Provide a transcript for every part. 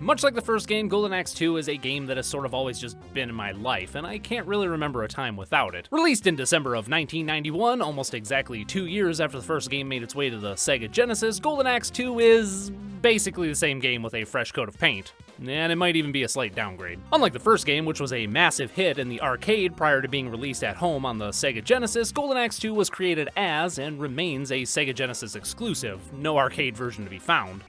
Much like the first game, Golden Axe 2 is a game that has sort of always just been in my life, and I can't really remember a time without it. Released in December of 1991, almost exactly 2 years after the first game made its way to the Sega Genesis, Golden Axe 2 is basically the same game with a fresh coat of paint. And it might even be a slight downgrade. Unlike the first game, which was a massive hit in the arcade prior to being released at home on the Sega Genesis, Golden Axe 2 was created as, and remains, a Sega Genesis exclusive, no arcade version to be found.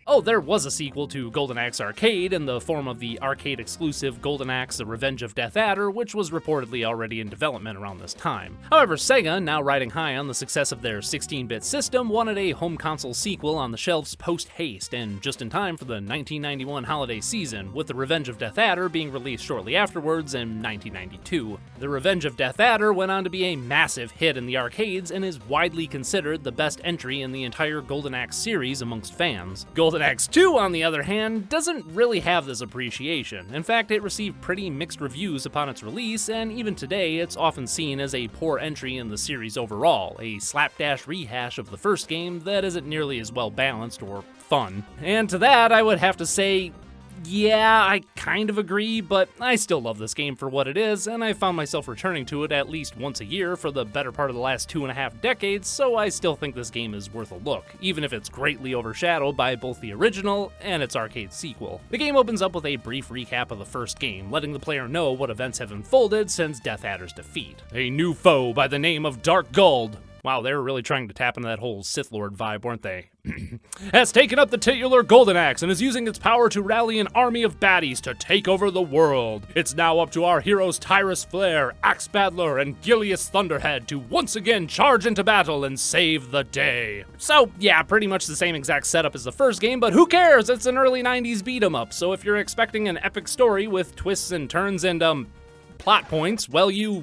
Oh, there was a sequel to Golden Axe Arcade in the form of the arcade-exclusive Golden Axe The Revenge of Death Adder, which was reportedly already in development around this time. However, Sega, now riding high on the success of their 16-bit system, wanted a home console sequel on the shelves post-haste, and just in time for the 1991 holiday season, with The Revenge of Death Adder being released shortly afterwards in 1992. The Revenge of Death Adder went on to be a massive hit in the arcades and is widely considered the best entry in the entire Golden Axe series amongst fans. Golden Axe 2, on the other hand, doesn't really have this appreciation. In fact, it received pretty mixed reviews upon its release, and even today, it's often seen as a poor entry in the series overall, a slapdash rehash of the first game that isn't nearly as well balanced or fun. And to that, I would have to say, yeah, I kind of agree, but I still love this game for what it is, and I found myself returning to it at least once a year for the better part of the last 2.5 decades, so I still think this game is worth a look, even if it's greatly overshadowed by both the original and its arcade sequel. The game opens up with a brief recap of the first game, letting the player know what events have unfolded since Death Adder's defeat. A new foe by the name of Dark Guld. Wow, they were really trying to tap into that whole Sith Lord vibe, weren't they? Has taken up the titular Golden Axe and is using its power to rally an army of baddies to take over the world. It's now up to our heroes Tyrus Flare, Axe Battler, and Gilius Thunderhead to once again charge into battle and save the day. So, yeah, pretty much the same exact setup as the first game, but who cares? It's an early 90s beat-em-up, so if you're expecting an epic story with twists and turns and, plot points, well, you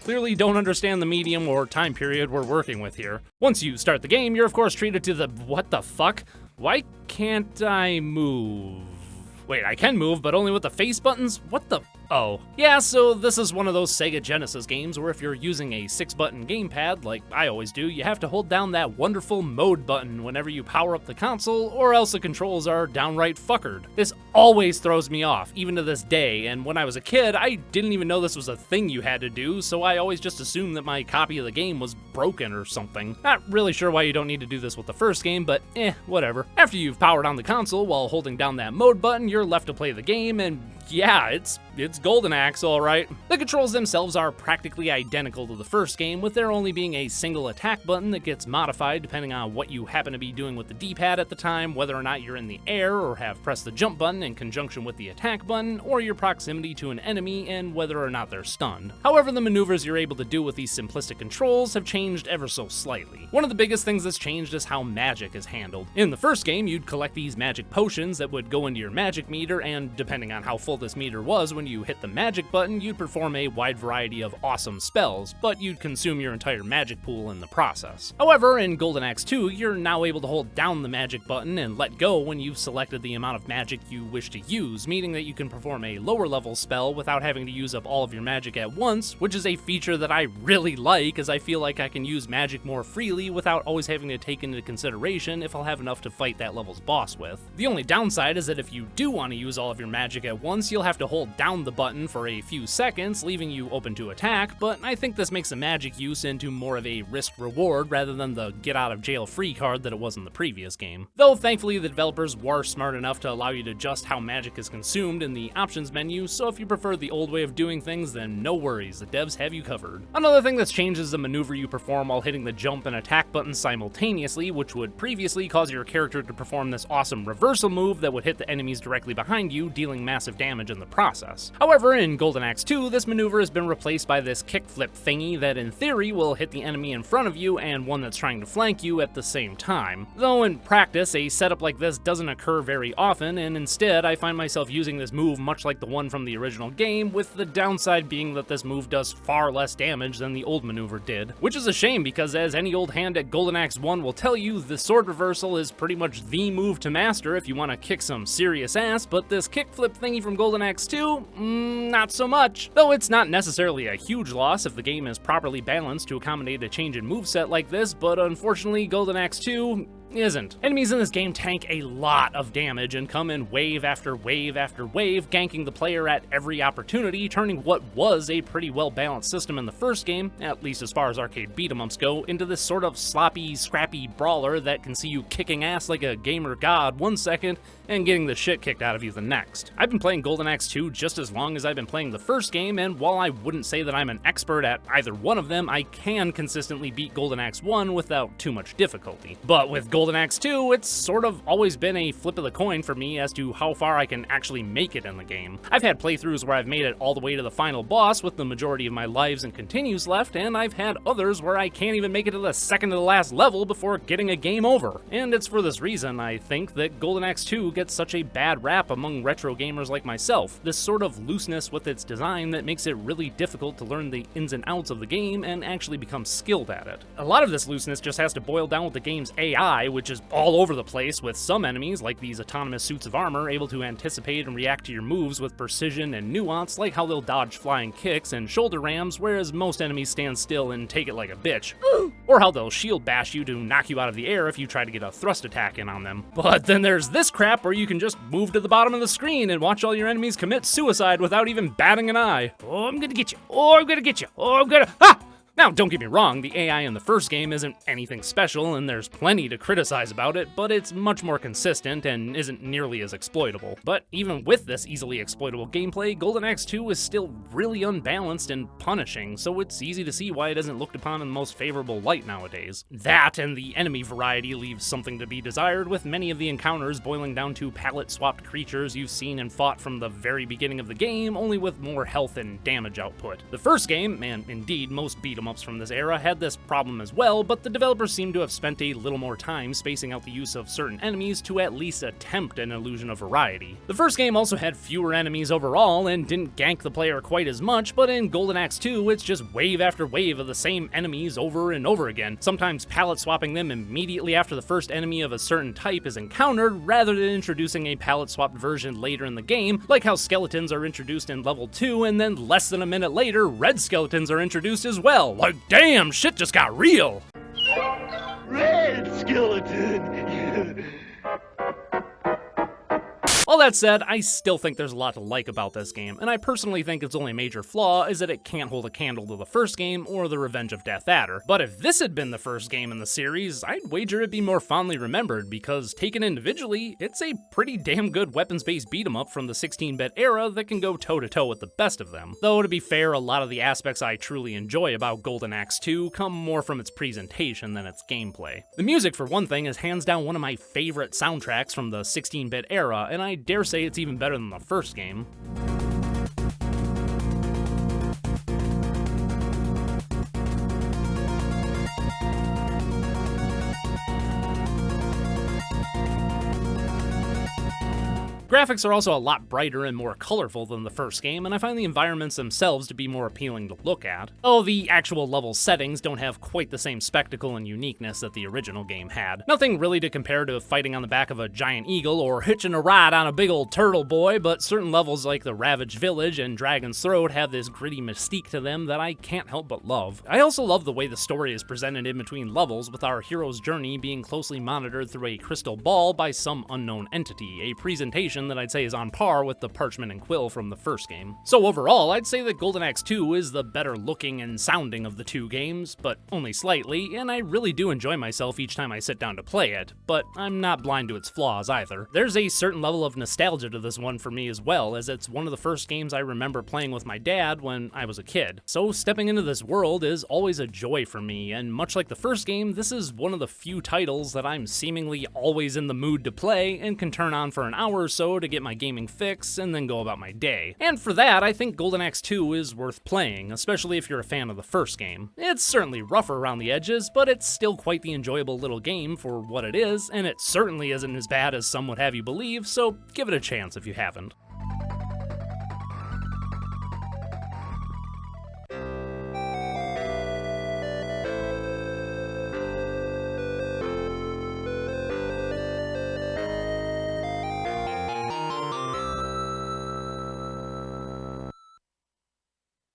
clearly don't understand the medium or time period we're working with here. Once you start the game, you're of course treated to the what the fuck? Why can't I move? Wait, I can move, but only with the face buttons? What the? Oh. Yeah, so this is one of those Sega Genesis games where if you're using a 6-button gamepad, like I always do, you have to hold down that wonderful mode button whenever you power up the console, or else the controls are downright fuckered. This always throws me off, even to this day, and when I was a kid, I didn't even know this was a thing you had to do, so I always just assumed that my copy of the game was broken or something. Not really sure why you don't need to do this with the first game, but whatever. After you've powered on the console while holding down that mode button, you're left to play the game, and yeah, it's Golden Axe, alright. The controls themselves are practically identical to the first game, with there only being a single attack button that gets modified depending on what you happen to be doing with the D-pad at the time, whether or not you're in the air or have pressed the jump button in conjunction with the attack button, or your proximity to an enemy and whether or not they're stunned. However, the maneuvers you're able to do with these simplistic controls have changed ever so slightly. One of the biggest things that's changed is how magic is handled. In the first game, you'd collect these magic potions that would go into your magic meter, and depending on how full this meter was when you hit the magic button, you'd perform a wide variety of awesome spells, but you'd consume your entire magic pool in the process. However, in Golden Axe 2, you're now able to hold down the magic button and let go when you've selected the amount of magic you wish to use, meaning that you can perform a lower level spell without having to use up all of your magic at once, which is a feature that I really like, as I feel like I can use magic more freely without always having to take into consideration if I'll have enough to fight that level's boss with. The only downside is that if you do want to use all of your magic at once, you'll have to hold down the button for a few seconds, leaving you open to attack, but I think this makes the magic use into more of a risk-reward rather than the get-out-of-jail-free card that it was in the previous game. Though thankfully the developers were smart enough to allow you to adjust how magic is consumed in the options menu, so if you prefer the old way of doing things, then no worries, the devs have you covered. Another thing that's changed is the maneuver you perform while hitting the jump and attack buttons simultaneously, which would previously cause your character to perform this awesome reversal move that would hit the enemies directly behind you, dealing massive damage in the process. However, in Golden Axe 2, this maneuver has been replaced by this kickflip thingy that in theory will hit the enemy in front of you and one that's trying to flank you at the same time. Though in practice, a setup like this doesn't occur very often, and instead I find myself using this move much like the one from the original game, with the downside being that this move does far less damage than the old maneuver did. Which is a shame because, as any old hand at Golden Axe 1 will tell you, the sword reversal is pretty much the move to master if you want to kick some serious ass, but this kickflip thingy from Golden Axe 2, not so much. Though it's not necessarily a huge loss if the game is properly balanced to accommodate a change in moveset like this, but unfortunately Golden Axe 2 isn't. Enemies in this game tank a lot of damage and come in wave after wave after wave, ganking the player at every opportunity, turning what was a pretty well-balanced system in the first game, at least as far as arcade beat-em-ups go, into this sort of sloppy, scrappy brawler that can see you kicking ass like a gamer god one second and getting the shit kicked out of you the next. I've been playing Golden Axe 2 just as long as I've been playing the first game, and while I wouldn't say that I'm an expert at either one of them, I can consistently beat Golden Axe 1 without too much difficulty. But with Golden Axe 2, it's sort of always been a flip of the coin for me as to how far I can actually make it in the game. I've had playthroughs where I've made it all the way to the final boss with the majority of my lives and continues left, and I've had others where I can't even make it to the second to the last level before getting a game over. And it's for this reason, I think, that Golden Axe 2 gets such a bad rap among retro gamers like myself. This sort of looseness with its design that makes it really difficult to learn the ins and outs of the game and actually become skilled at it. A lot of this looseness just has to boil down with the game's AI, which is all over the place, with some enemies, like these autonomous suits of armor, able to anticipate and react to your moves with precision and nuance, like how they'll dodge flying kicks and shoulder rams, whereas most enemies stand still and take it like a bitch. Or how they'll shield bash you to knock you out of the air if you try to get a thrust attack in on them. But then there's this crap where you can just move to the bottom of the screen and watch all your enemies commit suicide without even batting an eye. Oh, I'm gonna get you. Oh, I'm gonna get you. Oh, I'm gonna... Ah! Now, don't get me wrong, the AI in the first game isn't anything special, and there's plenty to criticize about it, but it's much more consistent and isn't nearly as exploitable. But even with this easily exploitable gameplay, Golden Axe 2 is still really unbalanced and punishing, so it's easy to see why it isn't looked upon in the most favorable light nowadays. That and the enemy variety leaves something to be desired, with many of the encounters boiling down to palette-swapped creatures you've seen and fought from the very beginning of the game, only with more health and damage output. The first game, and indeed most beat-em-ups from this era, had this problem as well, but the developers seem to have spent a little more time spacing out the use of certain enemies to at least attempt an illusion of variety. The first game also had fewer enemies overall and didn't gank the player quite as much, but in Golden Axe 2, it's just wave after wave of the same enemies over and over again, sometimes palette swapping them immediately after the first enemy of a certain type is encountered, rather than introducing a palette swapped version later in the game, like how skeletons are introduced in level 2, and then less than a minute later, red skeletons are introduced as well. Like, damn, shit just got real! Red skeleton! All that said, I still think there's a lot to like about this game, and I personally think its only major flaw is that it can't hold a candle to the first game or the Revenge of Death Adder. But if this had been the first game in the series, I'd wager it'd be more fondly remembered, because taken individually, it's a pretty damn good weapons-based beat-em-up from the 16-bit era that can go toe-to-toe with the best of them. Though, to be fair, a lot of the aspects I truly enjoy about Golden Axe 2 come more from its presentation than its gameplay. The music, for one thing, is hands down one of my favorite soundtracks from the 16-bit era, and I dare say it's even better than the first game. Graphics are also a lot brighter and more colorful than the first game, and I find the environments themselves to be more appealing to look at. Oh, the actual level settings don't have quite the same spectacle and uniqueness that the original game had. Nothing really to compare to fighting on the back of a giant eagle or hitching a ride on a big old turtle boy, but certain levels like the Ravaged Village and Dragon's Throat have this gritty mystique to them that I can't help but love. I also love the way the story is presented in between levels, with our hero's journey being closely monitored through a crystal ball by some unknown entity, a presentation that I'd say is on par with the parchment and quill from the first game. So overall, I'd say that Golden Axe 2 is the better looking and sounding of the two games, but only slightly, and I really do enjoy myself each time I sit down to play it, but I'm not blind to its flaws either. There's a certain level of nostalgia to this one for me as well, as it's one of the first games I remember playing with my dad when I was a kid. So stepping into this world is always a joy for me, and much like the first game, this is one of the few titles that I'm seemingly always in the mood to play and can turn on for an hour or so to get my gaming fix and then go about my day. And for that, I think Golden Axe 2 is worth playing, especially if you're a fan of the first game. It's certainly rougher around the edges, but it's still quite the enjoyable little game for what it is, and it certainly isn't as bad as some would have you believe, so give it a chance if you haven't.